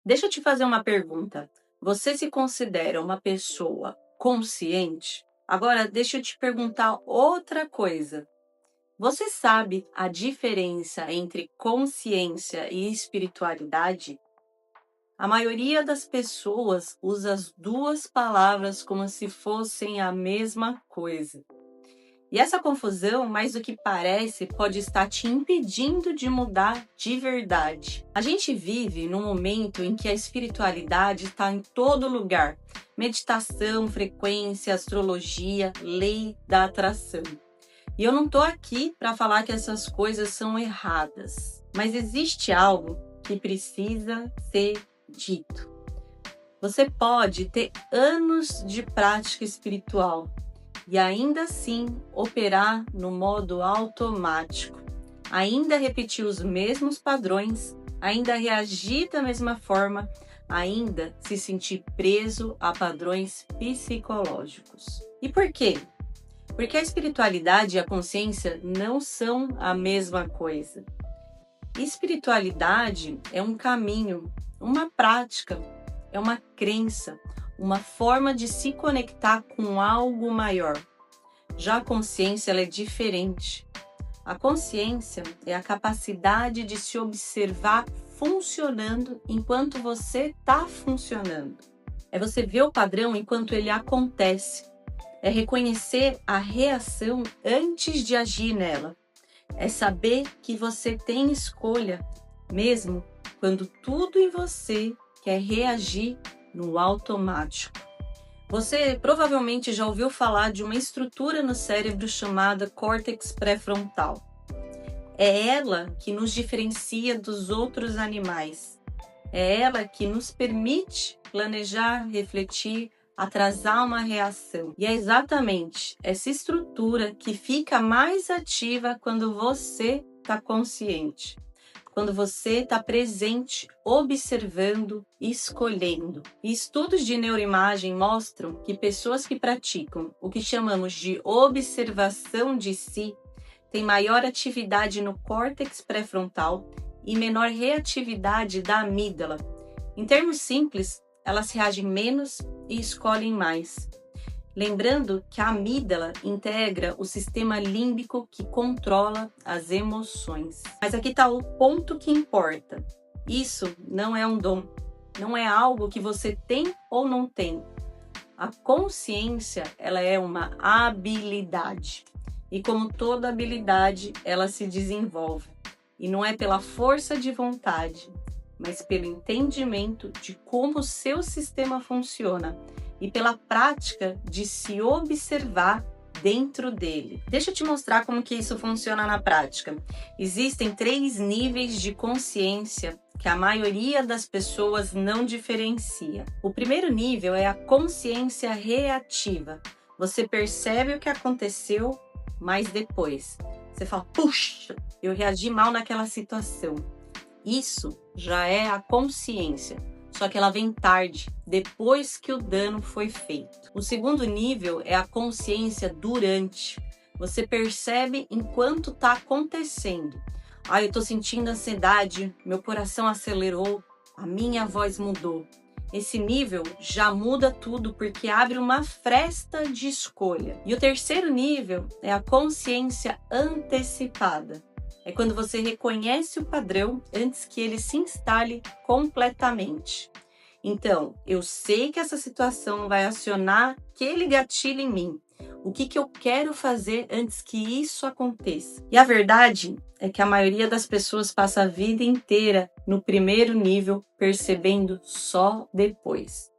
Deixa eu te fazer uma pergunta. Você se considera uma pessoa consciente? Agora, deixa eu te perguntar outra coisa. Você sabe a diferença entre consciência e espiritualidade? A maioria das pessoas usa as duas palavras como se fossem a mesma coisa. E essa confusão, mais do que parece, pode estar te impedindo de mudar de verdade. A gente vive num momento em que a espiritualidade está em todo lugar. Meditação, frequência, astrologia, lei da atração. E eu não estou aqui para falar que essas coisas são erradas, mas existe algo que precisa ser dito. Você pode ter anos de prática espiritual e ainda assim operar no modo automático, ainda repetir os mesmos padrões, ainda reagir da mesma forma, ainda se sentir preso a padrões psicológicos. E por quê? Porque a espiritualidade e a consciência não são a mesma coisa. Espiritualidade é um caminho, uma prática, é uma crença, uma forma de se conectar com algo maior. Já a consciência ela é diferente. A consciência é a capacidade de se observar funcionando enquanto você está funcionando. É você ver o padrão enquanto ele acontece. É reconhecer a reação antes de agir nela. É saber que você tem escolha, mesmo quando tudo em você quer reagir no automático. Você provavelmente já ouviu falar de uma estrutura no cérebro chamada córtex pré-frontal. É ela que nos diferencia dos outros animais. É ela que nos permite planejar, refletir, atrasar uma reação. E é exatamente essa estrutura que fica mais ativa quando você está consciente. Quando você está presente, observando, escolhendo. E estudos de neuroimagem mostram que pessoas que praticam o que chamamos de observação de si têm maior atividade no córtex pré-frontal e menor reatividade da amígdala. Em termos simples, elas reagem menos e escolhem mais. Lembrando que a amígdala integra o sistema límbico que controla as emoções. Mas aqui está o ponto que importa. Isso não é um dom, não é algo que você tem ou não tem. A consciência, ela é uma habilidade. E como toda habilidade, ela se desenvolve. E não é pela força de vontade, mas pelo entendimento de como o seu sistema funciona e pela prática de se observar dentro dele. Deixa eu te mostrar como que isso funciona na prática. Existem 3 níveis de consciência que a maioria das pessoas não diferencia. O primeiro nível é a consciência reativa. Você percebe o que aconteceu, mas depois você fala, puxa, eu reagi mal naquela situação. Isso já é a consciência. Só que ela vem tarde, depois que o dano foi feito. O segundo nível é a consciência durante. Você percebe enquanto está acontecendo. Eu estou sentindo ansiedade, meu coração acelerou, a minha voz mudou. Esse nível já muda tudo porque abre uma fresta de escolha. E o terceiro nível é a consciência antecipada. É quando você reconhece o padrão antes que ele se instale completamente. Então, eu sei que essa situação vai acionar aquele gatilho em mim. O que eu quero fazer antes que isso aconteça? E a verdade é que a maioria das pessoas passa a vida inteira no primeiro nível, percebendo só depois.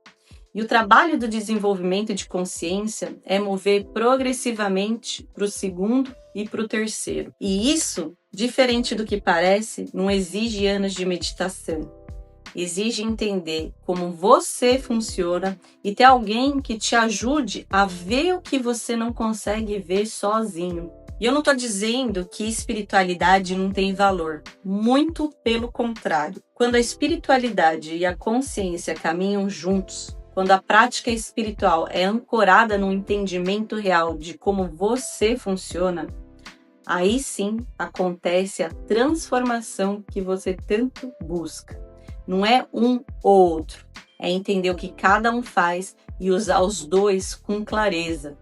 E o trabalho do desenvolvimento de consciência é mover progressivamente para o segundo e para o terceiro. E isso, diferente do que parece, não exige anos de meditação. Exige entender como você funciona e ter alguém que te ajude a ver o que você não consegue ver sozinho. E eu não estou dizendo que espiritualidade não tem valor. Muito pelo contrário. Quando a espiritualidade e a consciência caminham juntos, quando a prática espiritual é ancorada no entendimento real de como você funciona, aí sim acontece a transformação que você tanto busca. Não é um ou outro, é entender o que cada um faz e usar os dois com clareza.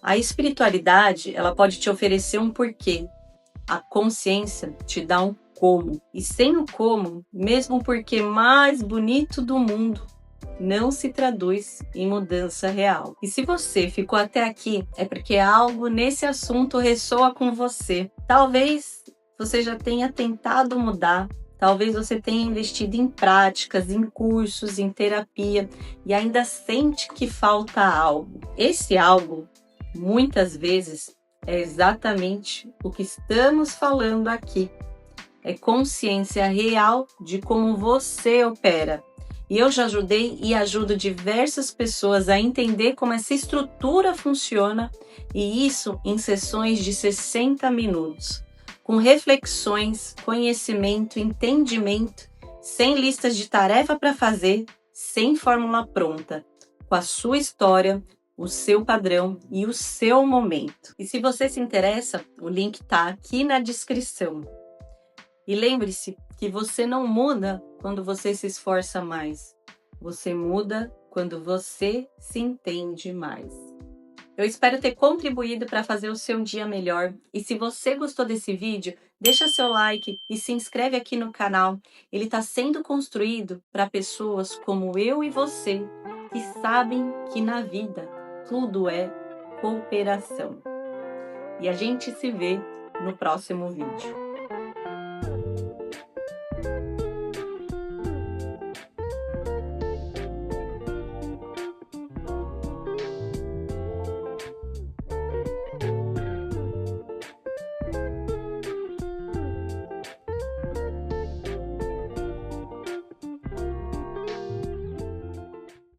A espiritualidade, ela pode te oferecer um porquê. A consciência te dá um como. E sem o como, mesmo o porquê mais bonito do mundo, não se traduz em mudança real. E se você ficou até aqui, é porque algo nesse assunto ressoa com você. Talvez você já tenha tentado mudar, talvez você tenha investido em práticas, em cursos, em terapia e ainda sente que falta algo. Esse algo, muitas vezes, é exatamente o que estamos falando aqui. É consciência real de como você opera. E eu já ajudei e ajudo diversas pessoas a entender como essa estrutura funciona, e isso em sessões de 60 minutos, com reflexões, conhecimento, entendimento, sem listas de tarefa para fazer, sem fórmula pronta, com a sua história, o seu padrão e o seu momento. E se você se interessa, o link está aqui na descrição. E lembre-se que você não muda quando você se esforça mais. Você muda quando você se entende mais. Eu espero ter contribuído para fazer o seu dia melhor. E se você gostou desse vídeo, deixa seu like e se inscreve aqui no canal. Ele está sendo construído para pessoas como eu e você, que sabem que na vida tudo é cooperação. E a gente se vê no próximo vídeo.